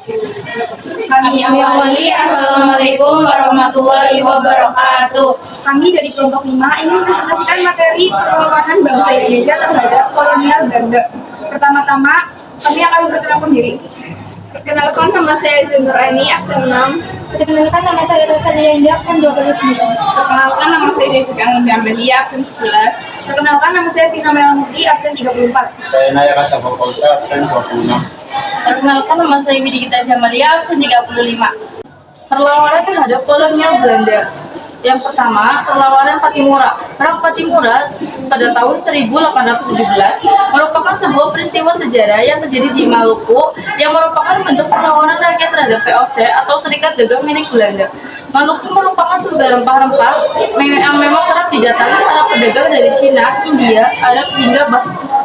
Kami awali, Assalamualaikum warahmatullahi wabarakatuh. Kami dari kelompok 5 ingin mempresentasikan materi perlawanan bangsa Indonesia terhadap kolonial Belanda. Pertama-tama, kami akan memperkenalkan diri. Perkenalkan, nama saya Zunuraini, absen 6. Perkenalkan, nama saya Rosalia Indah, absen 29. Perkenalkan, nama saya Jessica Anggia Amelia, absen 11. Perkenalkan, nama saya Vina Melamuti, absen 34. Saya Naya Kata Fakulta, absen 26. Perkenalkan, nama saya Widikita Jamalia, absen 35. Perlawanan terhadap kolonial Belanda. Yang pertama, perlawanan Patimura. Perang Patimura pada tahun 1817 merupakan sebuah peristiwa sejarah yang terjadi di Maluku yang merupakan bentuk perlawanan rakyat terhadap VOC atau Serikat Dagang milik Belanda. Maluku merupakan sumber rempah-rempah yang memang kerap didatangi para pedagang dari Cina, India, Arab hingga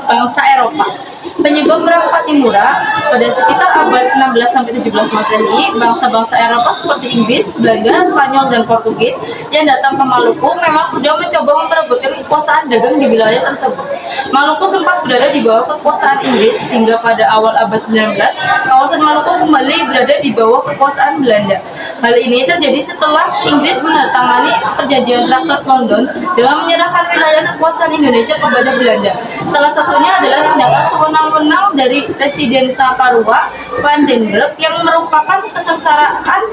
bangsa Eropa. Penyebab perang Patimura pada sekitar abad 16-17 Masehi, bangsa-bangsa Eropa seperti Inggris, Belanda, Spanyol, dan Portugis yang datang ke Maluku memang sudah mencoba memperebutkan kekuasaan dagang di wilayah tersebut. Maluku sempat berada di bawah kekuasaan Inggris hingga pada awal abad 19, kawasan Maluku kembali berada di bawah kekuasaan Belanda. Hal ini terjadi setelah Inggris menandatangani perjanjian Traktat London dengan menyerahkan wilayah kekuasaan Indonesia kepada Belanda. Salah satunya adalah tindakan sewenang-wenang dari Presiden Saparua Van den Berg yang merupakan kesengsaraan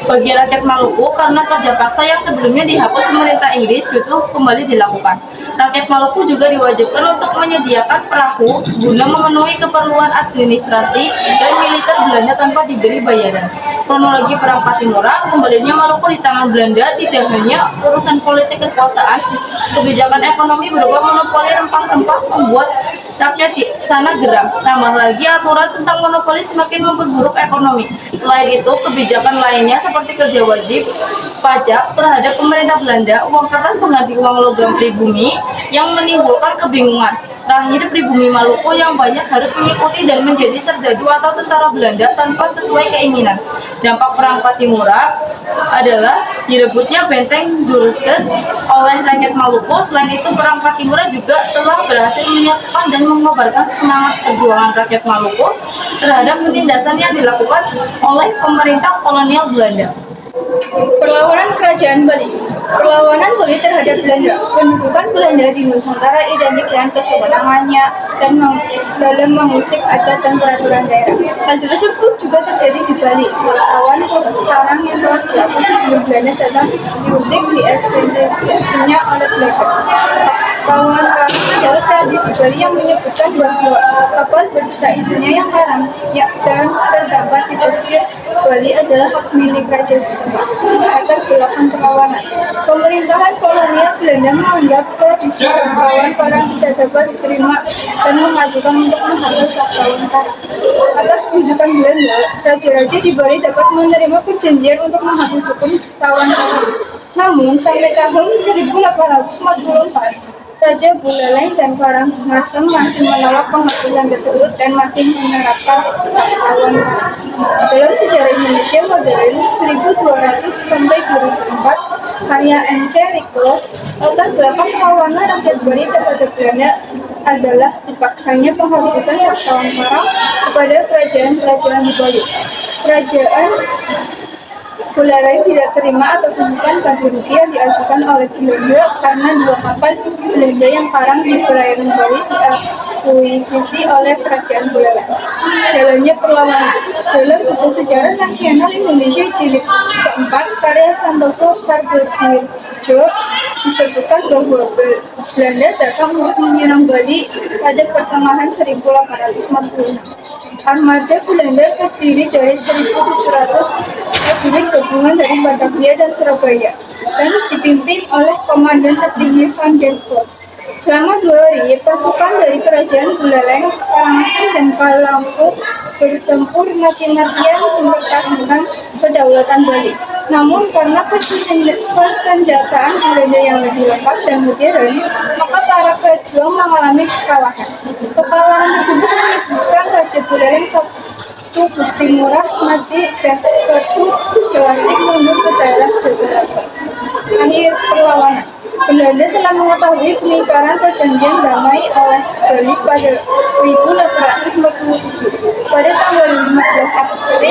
bagi rakyat Maluku karena kerja paksa yang sebelumnya dihapus pemerintah Inggris justru kembali dilakukan. Rakyat Maluku juga diwajibkan untuk menyediakan perahu guna memenuhi keperluan administrasi dan militer Belanda tanpa diberi bayaran. Kronologi perang Patimura, kembalinya Maluku di tangan Belanda tidak hanya urusan politik kekuasaan, kebijakan ekonomi berupa monopoli rempah-rempah membuat rakyat di sana geram. Tambah lagi aturan tentang monopoli semakin memperburuk ekonomi. Selain itu, kebijakan lainnya seperti kerja wajib, pajak terhadap pemerintah Belanda, uang kertas pengganti uang logam pribumi yang menimbulkan kebingungan. Terakhir, pribumi Maluku yang banyak harus mengikuti dan menjadi serdadu atau tentara Belanda tanpa sesuai keinginan. Dampak perang Patimura adalah direbutnya benteng Durset oleh rakyat Maluku. Selain itu, perang Patimura juga telah berhasil menyatukan dan mengobarkan semangat perjuangan rakyat Maluku terhadap penindasan yang dilakukan oleh pemerintah kolonial Belanda. Perlawanan Kerajaan Bali. Perlawanan Bali terhadap Belanda. Pendudukan Belanda di Nusantara identik dengan kesewenangannya dan dalam mengusik adat dan peraturan daerah. Hal tersebut juga terjadi di Bali. Wartawan perang yang telah dilakukan sebelum Belanda datang diusik di eksistensinya oleh Belanda. Perlawanan karang adalah tradisi Bali yang menyebutkan bahwa kapal beserta isinya yang karam dan terdampar di pesisir Bali adalah hak milik Raja setempat. Latar belakang perlawanan. Pemerintahan kolonial Belanda menganggap tradisi perlawanan perang tidak dapat diterima dan mengajukan untuk menghapus perlawanan perang. Atas rujukan Belanda, raja-raja di Bali dapat menerima perjanjian untuk menghapus hukum tawan perang. Namun sampai tahun 1844, Raja Buleleng dan Karang Ngasem masih menolak penghapusan tersebut dan masih menerapkan tawan perang. Dalam sejarah Indonesia modern 1200 sampai 2004, karya M.C. Nicholas, latar belakang perlawanan rakyat Bali terhadap Belanda adalah dipaksanya penghapusan tawan perang kepada kerajaan-kerajaan di Bali. Kerajaan Buleleng tidak terima atas tuntutan ganti rugi yang diajukan oleh Belanda karena 2 kapal Belanda yang karam di perairan Bali diakuisisi oleh Kerajaan Buleleng. Jalannya perlawanan. Dalam buku Sejarah Nasional Indonesia jilid keempat karya Santoso Kartodirjo disebutkan bahwa Belanda datang untuk menyerang Bali pada pertengahan 1846. Armada Belanda terdiri dari 1.700 prajurit gabungan dari Batavia dan Surabaya dan dipimpin oleh Komandan Tertinggi Van den Plas. Selama 2 hari, pasukan dari Kerajaan Buleleng, Karangasem, dan Kalampur bertempur mati-matian mempertahankan kedaulatan Bali. Namun karena persenjataan Belanda yang lebih lengkap dan modern, maka para pejuang mengalami kekalahan. Kekalahan tersebut menyebabkan Raja Buleleng Gusti Ngurah mati dan Ketut Jelantik mundur ke daerah Jawa. Akhir perlawanan. Belanda telah mengetahui pengingkaran perjanjian damai oleh Bali pada 1847. Pada tanggal 15 April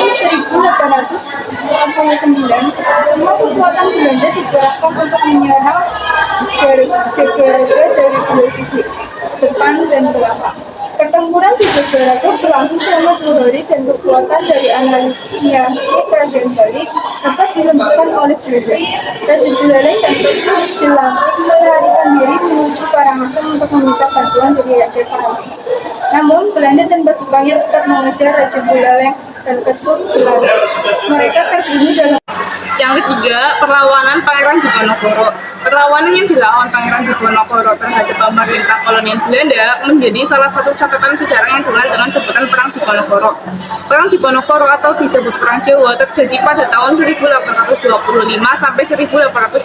dan kekuatan dari analisisnya di kerajaan Bali dapat dilemahkan oleh Belanda. Raja Buleleng dan terus jelas melarikan diri menuju Karangasem untuk meminta bantuan dari Raja Karangasem. Namun Belanda dan pasukannya tetap mengejar Raja Buleleng dan Ketut Jelas. Mereka terbunuh dalam. Yang ketiga, perlawanan Pangeran Diponegoro. Perlawanan yang dilawan Pangeran Diponegoro terhadap pemerintah kolonial Belanda menjadi salah satu catatan sejarah yang dikenal dengan sebutan Perang Diponegoro. Perang Diponegoro atau disebut Perang Jawa terjadi pada tahun 1825 sampai 1830.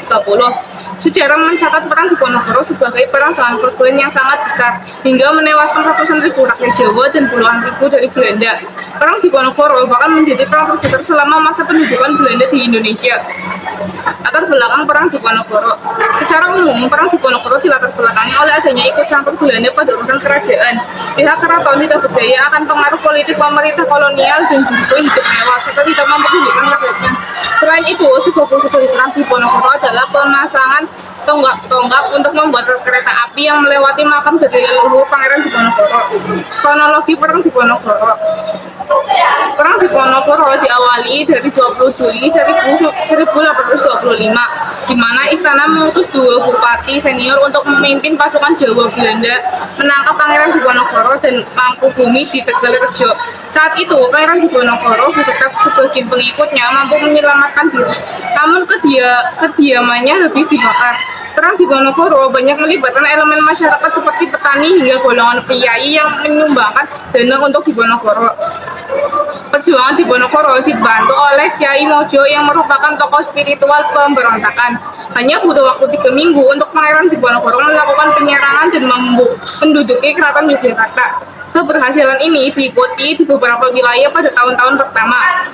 Sejarah mencatat Perang Diponegoro sebagai perang dengan korban yang sangat besar hingga menewaskan ratusan ribu rakyat Jawa dan puluhan ribu dari Belanda. Perang Diponegoro bahkan menjadi perang terbesar selama masa pendudukan Belanda di Indonesia. Latar belakang Perang Diponegoro. Secara umum, Perang Diponegoro dilatar belakangi oleh adanya ikut campur Belanda pada urusan kerajaan. Pihak keraton tidak berdaya akan pengaruh politik pemerintah kolonial dan justru hidup mewah serta tidak memperhitungkan rakyatnya. Selain itu, sebab dari Perang Diponegoro adalah pemasangan tonggak-tonggak untuk membuat kereta api yang melewati makam dari leluhur Pangeran Diponegoro. Kronologi Perang Diponegoro. Perang Diponegoro diawali dari 20 Juli 1825, di mana istana mengutus dua bupati senior untuk memimpin pasukan Jawa Belanda menangkap Pangeran Diponegoro dan Mangkubumi di Tegalrejo. Saat itu, Pangeran Diponegoro beserta sebagian pengikutnya mampu menyelamatkan diri, namun kediamannya habis dibakar. Perang Diponegoro banyak melibatkan elemen masyarakat seperti petani hingga golongan priai yang menyumbangkan dana untuk Diponegoro. Perjuangan Diponegoro dibantu oleh Kyai Mojo yang merupakan tokoh spiritual pemberontakan. Hanya butuh waktu 3 minggu untuk Pangeran Diponegoro melakukan penyerangan dan menduduki Keraton Yogyakarta. Keberhasilan ini diikuti di beberapa wilayah pada tahun-tahun pertama.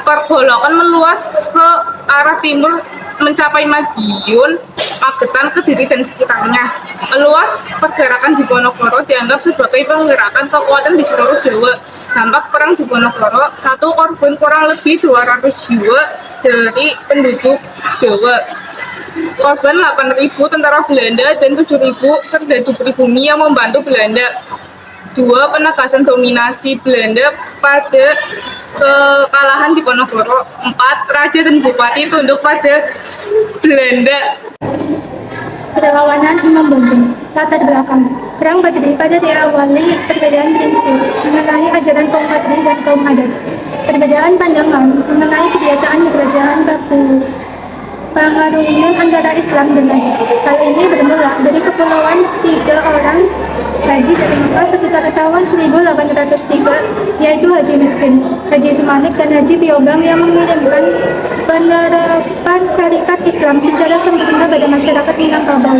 Pergolakan meluas ke arah timur mencapai Madiun, Magetan, Kediri, dan sekitarnya. Meluas pergerakan Diponegoro dianggap sebagai penggerakan kekuatan di seluruh Jawa. Dampak Perang Diponegoro, satu korban kurang lebih 200 jiwa dari penduduk Jawa. Korban 8.000 tentara Belanda dan 7.000 serdadu pribumi yang membantu Belanda. 2. Penegasan dominasi Belanda pada kekalahan Diponegoro. 4. Raja dan bupati tunduk pada Belanda. Perlawanan Imam Bonjol. Latar belakang Perang Badri pada diawali perbedaan prinsip mengenai ajaran kaum Badri dan kaum adat. Perbedaan pandangan mengenai kebiasaan di kerajaan baku pengaruhnya antara Islam dan adat. Hal ini bermula dari kepulauan 3 orang haji dari Mekah sekitar tahun 1803, yaitu Haji Miskin, Haji Sumanik, dan Haji Piobang yang mengirimkan penerapan syariat Islam secara sempurna pada masyarakat Minangkabau.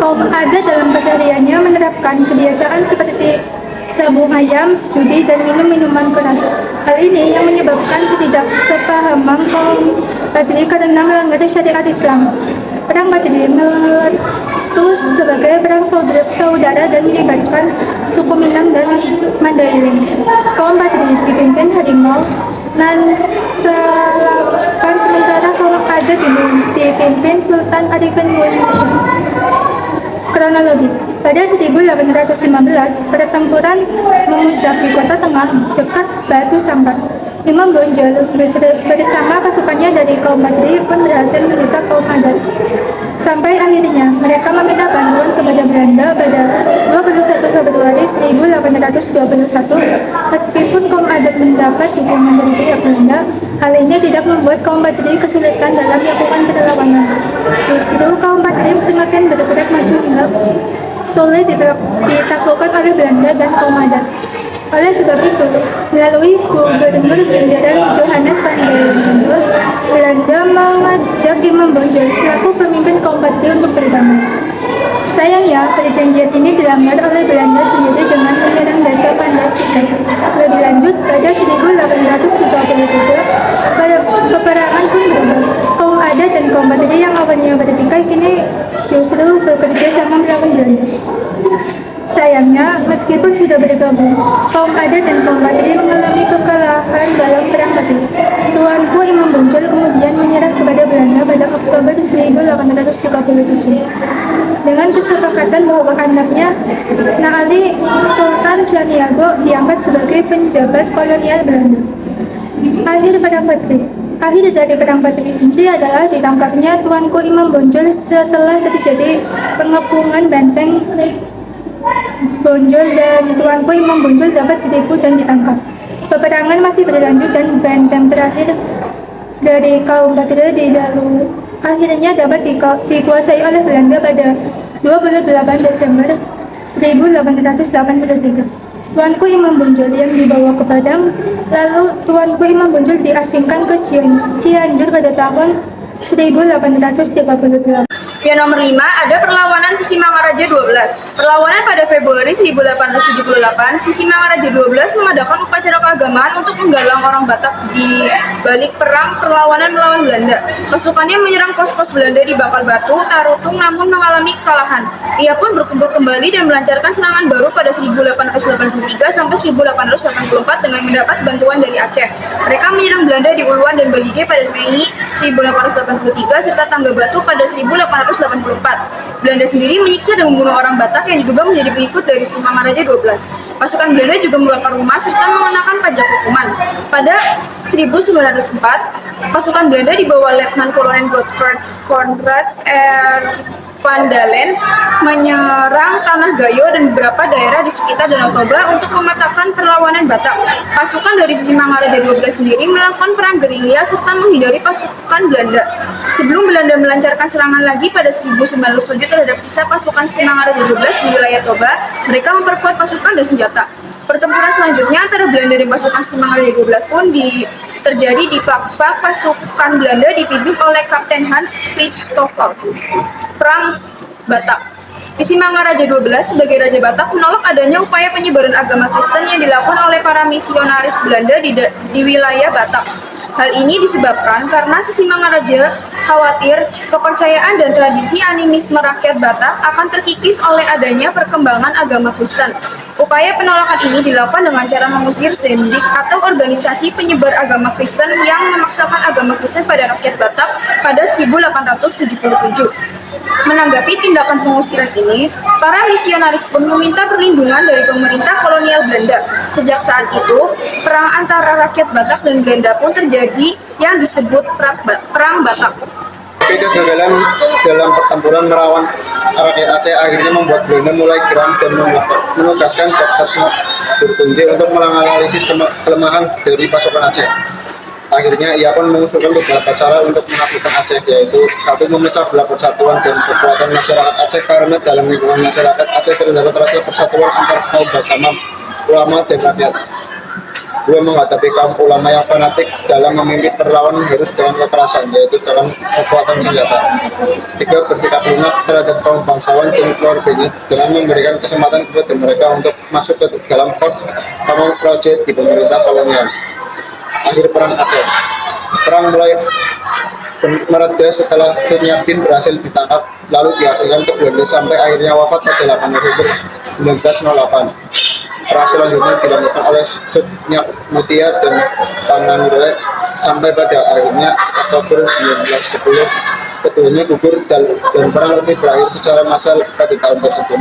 Kaum adat dalam kesehariannya menerapkan kebiasaan seperti sabung ayam, judi, dan minum minuman keras. Hal ini yang menyebabkan ketidaksepahaman kaum Badri karena melanggar syariat Islam. Perang Badri meletus sebagai perang saudara dan melibatkan suku Minang dan Mandailing. Kaum Badri dipimpin Harimau Nansalapan, sementara kaum adat dipimpin Sultan Arifin Muhammad. Kronologi. Pada 1815, pertempuran memuncak di Kota Tengah dekat Batu Sangkar. Imam Bonjol bersama pasukannya dari kaum Badri pun berhasil mendesak kaum adat. Sampai akhirnya mereka meminta bantuan kepada Belanda pada 21 Februari 1821. Meskipun kaum adat mendapat dukungan dari pihak Belanda, hal ini tidak membuat kaum Badri kesulitan dalam melakukan perlawanan. Justru kaum Badri semakin bergerak maju hingga sulit ditaklukkan oleh Belanda dan kaum adat. Oleh sebab itu, melalui Gubernur Jenderal Johannes van den Bos, Belanda mengajak Imam Bonjol selaku pemimpin kaum Badri untuk berdamai. Sayangnya, perjanjian ini dilanggar oleh Belanda sendiri dengan menyerang desa Pandasikan. Lebih lanjut, pada 1833, peperangan pun berubah. Kaum adat dan kaum Badri yang awalnya bertikai kini justru bekerja sama melawan Belanda. Sayangnya, meskipun sudah bergabung, kaum adat dan kaum Badri mengalami kekalahan dalam perang Badri. Tuanku Imam Bonjol kemudian menyerah kepada Belanda pada Oktober 1837 dengan kesepakatan bahwa bahwa anaknya Naali Sultan Janiago diangkat sebagai penjabat kolonial Belanda. Akhir dari Perang Patri sendiri adalah ditangkapnya Tuanku Imam Bonjol setelah terjadi pengepungan benteng Bonjol dan Tuanku Imam Bonjol dapat ditipu dan ditangkap. Peperangan masih berlanjut dan benteng terakhir dari kaum Patri di Dalu akhirnya dapat dikuasai oleh Belanda pada 28 Desember 1883. Tuanku Imam Bonjol yang dibawa ke Padang, lalu Tuanku Imam Bonjol diasingkan ke Cianjur pada tahun 1838. Yang nomor 5 ada perlawanan Sisimangaraja 12. Perlawanan pada Februari 1878, Sisimangaraja 12 mengadakan upacara keagamaan untuk menggalang orang Batak di balik perang perlawanan melawan Belanda. Pasukannya menyerang pos-pos Belanda di Bakal Batu, Tarutung, namun mengalami kekalahan. Ia pun berkumpul kembali dan melancarkan serangan baru pada 1883 sampai 1884 dengan mendapat bantuan dari Aceh. Mereka menyerang Belanda di Uluan dan Balige pada Mei 1883 serta Tangga Batu pada 1884. Belanda sendiri menyiksa dan membunuh orang Batak yang diduga menjadi pengikut dari Sisimangaraja 12. Pasukan Belanda juga membakar rumah serta mengenakan pajak hukuman. Pada 1904, pasukan Belanda di bawah Letnan Kolonel Godfred Conrad Van Dalen menyerang Tanah Gayo dan beberapa daerah di sekitar Danau Toba untuk mematahkan perlawanan Batak. Pasukan dari Sisimangaraja 12 sendiri melakukan perang gerilya serta menghindari pasukan Belanda. Sebelum Belanda melancarkan serangan lagi pada 1907 terhadap sisa pasukan Sisimangaraja 12 di wilayah Toba, mereka memperkuat pasukan dan senjata. Pertempuran selanjutnya antara Belanda dan pasukan Sisimangaraja 12 pun terjadi di Pak pasukan Belanda dipimpin oleh Kapten Hans Christoffel. Perang Batak. Sisimangaraja 12 sebagai Raja Batak menolak adanya upaya penyebaran agama Kristen yang dilakukan oleh para misionaris Belanda di wilayah Batak. Hal ini disebabkan karena Sisimangaraja khawatir kepercayaan dan tradisi animisme rakyat Batak akan terkikis oleh adanya perkembangan agama Kristen. Upaya penolakan ini dilakukan dengan cara mengusir sendik atau organisasi penyebar agama Kristen yang memaksakan agama Kristen pada rakyat Batak pada 1877. Menanggapi tindakan pengusiran ini, para misionaris pun meminta perlindungan dari pemerintah kolonial Belanda. Sejak saat itu, perang antara rakyat Batak dan Belanda pun terjadi yang disebut Perang Batak. Kegagalan dalam pertempuran melawan rakyat Aceh akhirnya membuat Belanda mulai geram dan menugaskan Dr. Smith Durtunje untuk menganalisis kelemahan dari pasukan Aceh. Akhirnya ia pun mengusulkan beberapa cara untuk menaklukkan Aceh, yaitu 1. Memecah belah persatuan dan kekuatan masyarakat Aceh karena dalam lingkungan masyarakat Aceh terdapat rasa persatuan antar kaum Basamam, ulama dan rakyat. 2. Menghadapi kaum ulama yang fanatik dalam memimpin perlawanan harus dengan kekerasan, yaitu dalam kekuatan senjata. 3. Bersikap lunak terhadap kaum bangsawan dan keluarganya dengan memberikan kesempatan kepada mereka untuk masuk ke dalam common project di pemerintah kolonial. Akhir Perang Aceh. Perang mulai mereda setelah Sunyadin berhasil ditangkap lalu diasingkan ke Belanda sampai akhirnya wafat pada 8 November 1908. Perang selanjutnya dilanjutkan oleh Sutnya Mutia dan Panangure sampai pada akhirnya Oktober 1910 keduanya gugur dan perang lebih berakhir secara massal pada tahun tersebut.